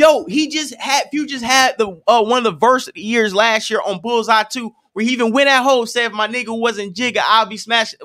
Yo, Future just had the one of the verse of the years last year on Bullseye 2, where he even went at home, said if my nigga wasn't Jigga, I'll be smashing.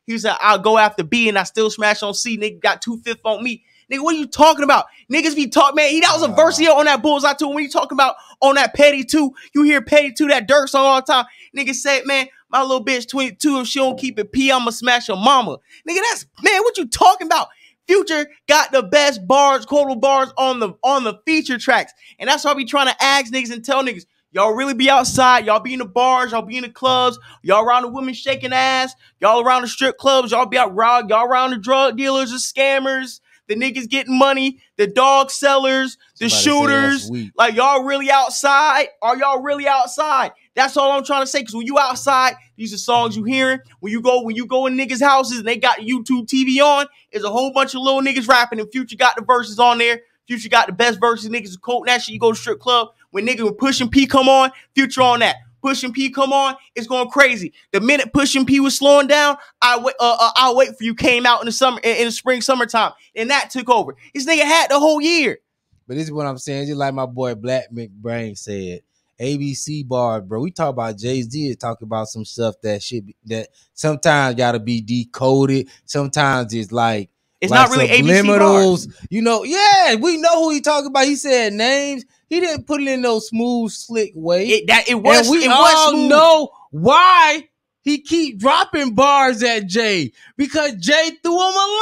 He said, I'll go after B and I still smash on C. Nigga got 2/5 on me. Nigga, what are you talking about? Niggas be talking, man. That was a verse here on that Bullseye 2. When you talking about on that Petty 2, you hear Petty 2, that Dirt song all the time. Nigga said, man, my little bitch 22, if she don't keep it P, I'ma smash her mama. Nigga, man, what you talking about? Future got the best bars, quotable bars on the feature tracks. And that's why I be trying to ask niggas and tell niggas, y'all really be outside, y'all be in the bars, y'all be in the clubs, y'all around the women shaking ass, y'all around the strip clubs, y'all be out y'all around the drug dealers, the scammers, the niggas getting money, the dog sellers, the shooters. Like, y'all really outside? Are y'all really outside? That's all I'm trying to say. Because when you outside, these are songs you hearing. When you go in niggas' houses and they got YouTube TV on, there's a whole bunch of little niggas rapping. And Future got the verses on there. Future got the best verses. Niggas are quoting that shit. You go to strip club. When niggas with Push and P come on, Future on that. Push and P come on, it's going crazy. The minute Push and P was slowing down, I'll wait for you came out in the spring, summertime, and that took over. This nigga had the whole year. But this is what I'm saying. Just like my boy Black McBrain said, ABC bars, bro. We talk about Jay-Z, talk about some stuff that sometimes gotta be decoded. Sometimes it's like it's not really ABC bars. You know, yeah, we know who he talking about. He said names. He didn't put it in no smooth, slick way. It was. And we all know why he keep dropping bars at Jay, because Jay threw him a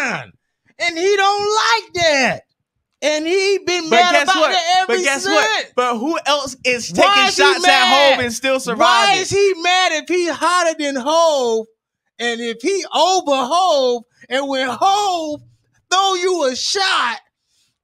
line, and he don't like that. And he been mad about it ever since. What? But who else is taking shots at Hov and still surviving? Why is he mad if he hotter than Hov, and if he over Hov, and when Hov throw you a shot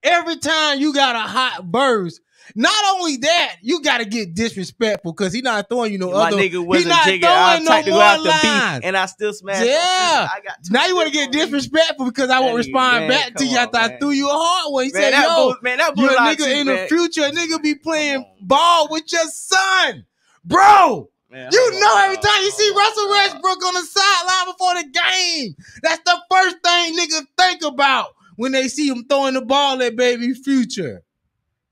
every time you got a hot burst? Not only that, you got to get disrespectful because he not throwing you no other. My nigga wasn't Jigga. I tried to go after beef, and I still smashed. Yeah. Now you want to get disrespectful because I won't respond back to you after I threw you a hard one. He said, yo, you a nigga in the future, a nigga be playing ball with your son. Bro, man, you know every time you see Russell Westbrook on the sideline before the game, that's the first thing niggas think about when they see him throwing the ball at baby Future.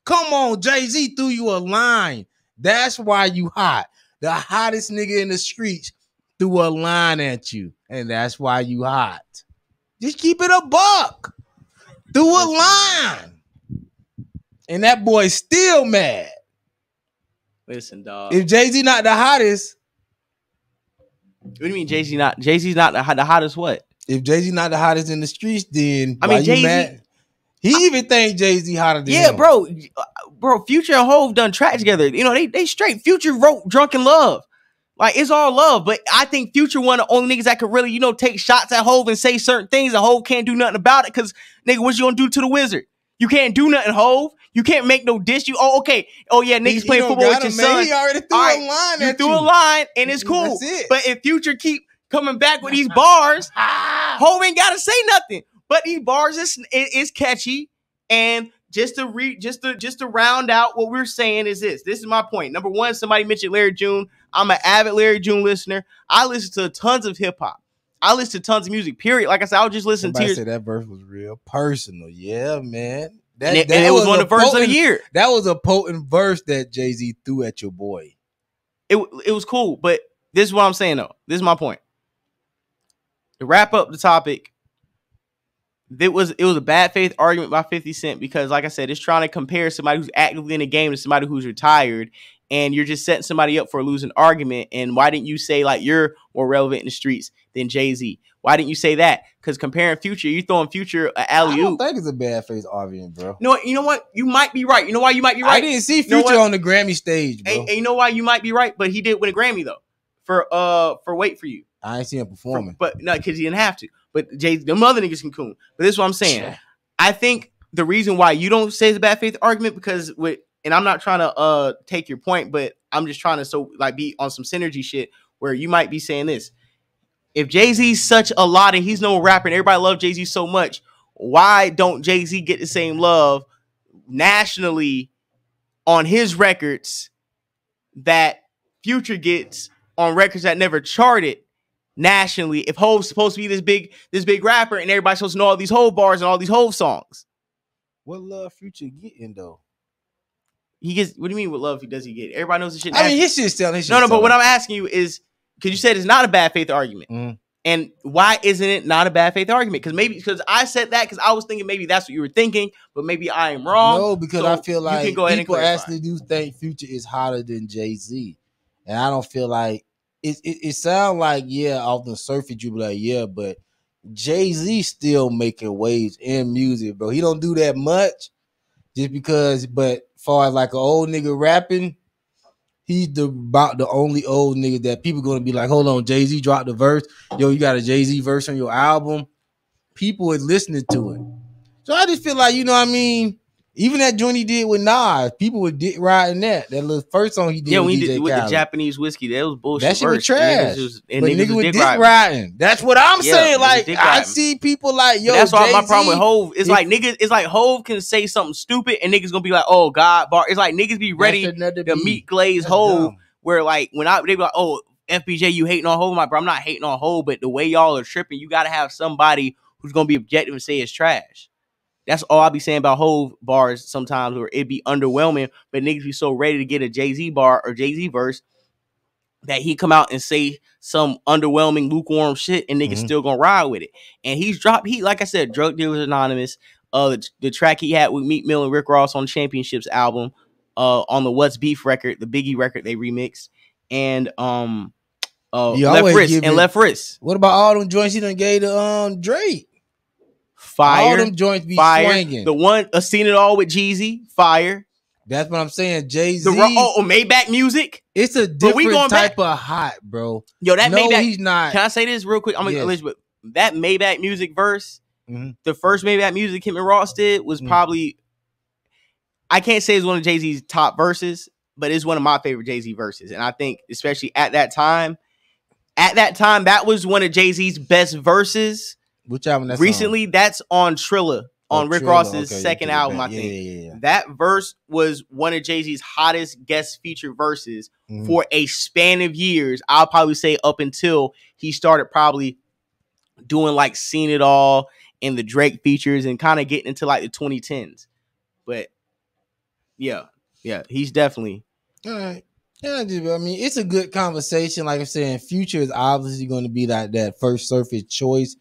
Come on, Jay-Z threw you a line. That's why you hot. The hottest nigga in the streets threw a line at you, and that's why you hot. Just keep it a buck. Threw a line. And that boy's still mad. Listen, dog. If Jay-Z not the hottest. What do you mean Jay-Z not? Jay-Z's not the hottest what? If Jay-Z not the hottest in the streets, then I mean, Jay-Z. Mad? He even think Jay-Z hotter than him. Yeah, bro, Future and Hov done track together. You know, they straight. Future wrote Drunken Love. Like, it's all love. But I think Future one of the only niggas that could really, take shots at Hov and say certain things, and Hov can't do nothing about it because, nigga, what you gonna do to the wizard? You can't do nothing, Hov. You can't make no diss. Okay. Oh, yeah, niggas playing football with your son. He already threw a line at you. You threw a line, and it's cool. That's it. But if Future keep coming back with these bars, Hov ain't got to say nothing. But these bars is catchy. And just to round out what we're saying is this. This is my point. Number one, somebody mentioned Larry June. I'm an avid Larry June listener. I listen to tons of hip hop. I listen to tons of music, period. Like I said, I was just listening to Somebody said that verse was real personal. Yeah, man. And it was one of the verse of the year. That was a potent verse that Jay-Z threw at your boy. It was cool, but this is what I'm saying, though. This is my point. To wrap up the topic, it was a bad faith argument by 50 Cent because, like I said, it's trying to compare somebody who's actively in the game to somebody who's retired, and you're just setting somebody up for a losing argument. And why didn't you say, like, you're more relevant in the streets than Jay-Z? Why didn't you say that? Because comparing Future, you throwing Future an alley-oop. I don't think it's a bad faith argument, bro. You know what? You might be right. You know why you might be right? I didn't see Future on the Grammy stage, bro. And you know why you might be right? But he did win a Grammy, though, for Wait For You. I ain't seen him performing. But no, because he didn't have to. But them other niggas can coon. But this is what I'm saying. Yeah. I think the reason why you don't say it's a bad faith argument and I'm not trying to take your point, but I'm just trying to be on some synergy shit where you might be saying this. If Jay-Z's such a lot and he's no rapper and everybody loves Jay-Z so much, why don't Jay-Z get the same love nationally on his records that Future gets on records that never charted nationally? If Hov's supposed to be this big rapper and everybody's supposed to know all these Hov bars and all these Hov songs, What love Future getting though? He gets. What do you mean? What love does he get? Everybody knows the shit. I mean, his shit's selling. No. But what I'm asking you is, because you said it's not a bad faith argument, and why isn't it not a bad faith argument? Because I said that because I was thinking maybe that's what you were thinking, but maybe I am wrong. No, because I feel like people actually do think Future is hotter than Jay-Z, and I don't feel like it sounds like off the surface you be like but Jay-Z still making waves in music, bro. He don't do that much just because, but far as like an old nigga rapping, he's about the only old nigga that people gonna be like, hold on, Jay-Z dropped the verse. Yo, you got a Jay-Z verse on your album. People is listening to it. So I just feel like, you know what I mean? Even that joint he did with Nas, people were dick riding that. That little first song he did with DJ with Khaled. the Japanese whiskey, that was bullshit. That shit was trash. And niggas was dick riding. That's what I'm saying. Like, I see people like, yo, that's why Jay-Z, my problem with Hov. It's like niggas, it's like Hov can say something stupid and niggas gonna be like, oh God, bar. It's like niggas be ready to meet Glaze Hov. Where like when they be like, oh, FBJ, you hating on Hov? I'm like, bro, I'm not hating on Hov, but the way y'all are tripping, you gotta have somebody who's gonna be objective and say it's trash. That's all I be saying about Hov bars sometimes, where it be underwhelming, but niggas be so ready to get a Jay-Z bar or Jay-Z verse that he come out and say some underwhelming, lukewarm shit, and niggas still gonna ride with it. And he's dropped, like I said, Drug Dealers Anonymous, the track he had with Meek Mill and Rick Ross on Championships album, on the What's Beef record, the Biggie record they remixed, and Left Wrist. What about all them joints he done gave to Drake? Fire. All them joints be swinging. The one, Seen It All with Jeezy, fire. That's what I'm saying. Jay-Z. Maybach Music. It's a different type of hot, bro. Yo, that Maybach. He's not. Can I say this real quick? I'm gonna let you, but that Maybach Music verse, the first Maybach Music him and Ross did was probably, I can't say it's one of Jay-Z's top verses, but it's one of my favorite Jay-Z verses. And I think, especially at that time, that was one of Jay-Z's best verses. Which album that's recently? That's on Trilla, on Rick Ross's second album, I think. Yeah. That verse was one of Jay-Z's hottest guest feature verses for a span of years. I'll probably say up until he started probably doing like Seen It All and the Drake features and kind of getting into like the 2010s. But yeah, he's definitely. All right. Yeah, I mean, it's a good conversation. Like I'm saying, Future is obviously going to be like that first surface choice.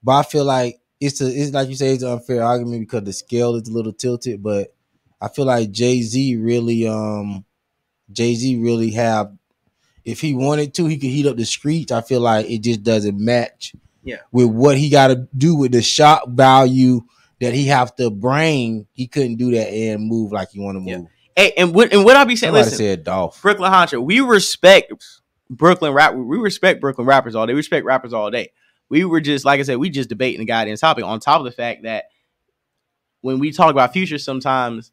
But I feel like it's like you say, it's an unfair argument because the scale is a little tilted. But I feel like Jay-Z really have, if he wanted to, he could heat up the streets. I feel like it just doesn't match with what he got to do with the shop value that he have to bring. He couldn't do that and move like he want to move. Yeah. Hey, and what I be saying? Somebody listen, said Dolph. Brooklyn Honcho. We respect Brooklyn rap. We respect Brooklyn rappers all day. We respect rappers all day. We were just, like I said, we just debating the goddamn topic. On top of the fact that when we talk about Future sometimes,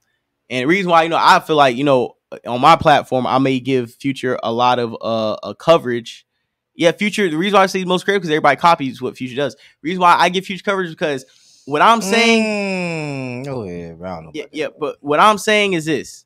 and the reason why, I feel like, on my platform, I may give Future a lot of coverage. Yeah, Future, the reason why I say the most creative because everybody copies what Future does. The reason why I give Future coverage is because what I'm saying. But what I'm saying is this.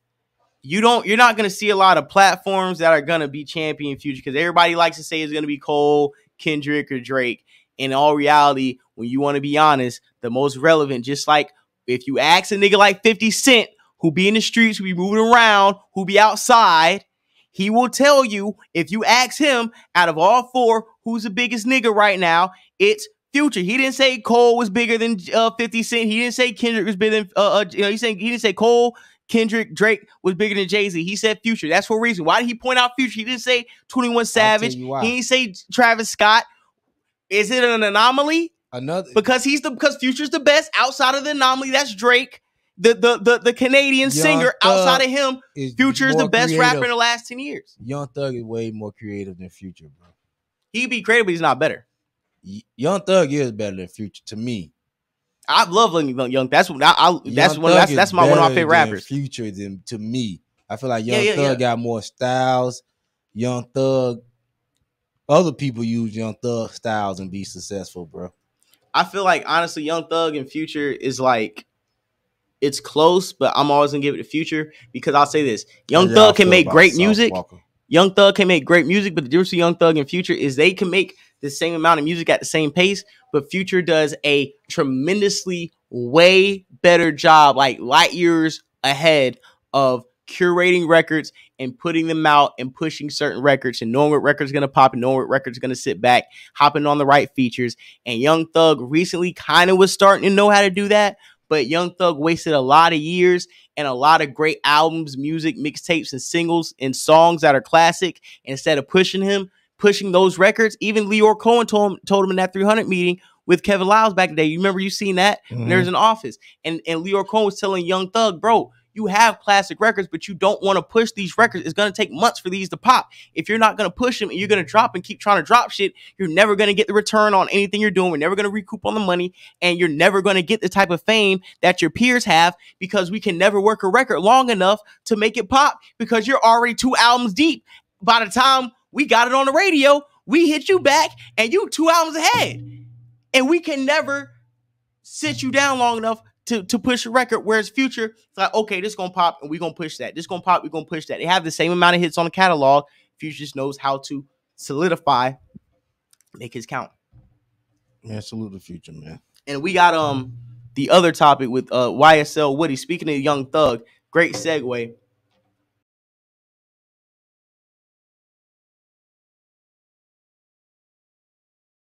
You're not going to see a lot of platforms that are going to be champion Future because everybody likes to say it's going to be Cole, Kendrick, or Drake. In all reality, when you want to be honest, the most relevant, just like if you ask a nigga like 50 Cent, who be in the streets, who be moving around, who be outside, he will tell you, if you ask him, out of all four, who's the biggest nigga right now, it's Future. He didn't say Cole was bigger than 50 Cent. He didn't say Kendrick was bigger than, he didn't say Cole, Kendrick, Drake was bigger than Jay-Z. He said Future. That's for a reason. Why did he point out Future? He didn't say 21 Savage. He didn't say Travis Scott. Is it an anomaly? Because Future's the best outside of the anomaly. That's Drake, the Canadian singer. Outside of him, Future's the best rapper in the last 10 years. Young Thug is way more creative than Future, bro. He'd be creative, but he's not better. Young Thug is better than Future to me. I love Young. That's one of my favorite rappers. Future to me, I feel like Young Thug got more styles. Young Thug. Other people use Young Thug styles and be successful, bro. I feel like, honestly, Young Thug and Future is like, it's close, but I'm always going to give it to Future because I'll say this. Young Thug can make great music. Young Thug can make great music, but the difference between Young Thug and Future is they can make the same amount of music at the same pace, but Future does a tremendously way better job, like light years ahead of curating records and putting them out and pushing certain records and knowing what records are going to pop and knowing what records are going to sit back, hopping on the right features. And Young Thug recently kind of was starting to know how to do that, but Young Thug wasted a lot of years and a lot of great albums, music, mixtapes, and singles and songs that are classic. Instead of pushing those records, even Leor Cohen told him in that 300 meeting with Kevin Liles back in the day. You remember you seen that? Mm-hmm. There's an office. And Leor Cohen was telling Young Thug, bro, you have classic records, but you don't want to push these records. It's going to take months for these to pop. If you're not going to push them and you're going to drop and keep trying to drop shit, you're never going to get the return on anything you're doing. We're never going to recoup on the money, and you're never going to get the type of fame that your peers have, because we can never work a record long enough to make it pop because you're already 2 albums deep. By the time we got it on the radio, we hit you back and you 2 albums ahead. And we can never sit you down long enough to push a record, whereas Future, it's like, okay, this is going to pop and we're going to push that. This is going to pop, we're going to push that. They have the same amount of hits on the catalog. Future just knows how to solidify, make his count. Man, salute the Future, man. And we got the other topic with YSL Woody. Speaking of Young Thug, great segue.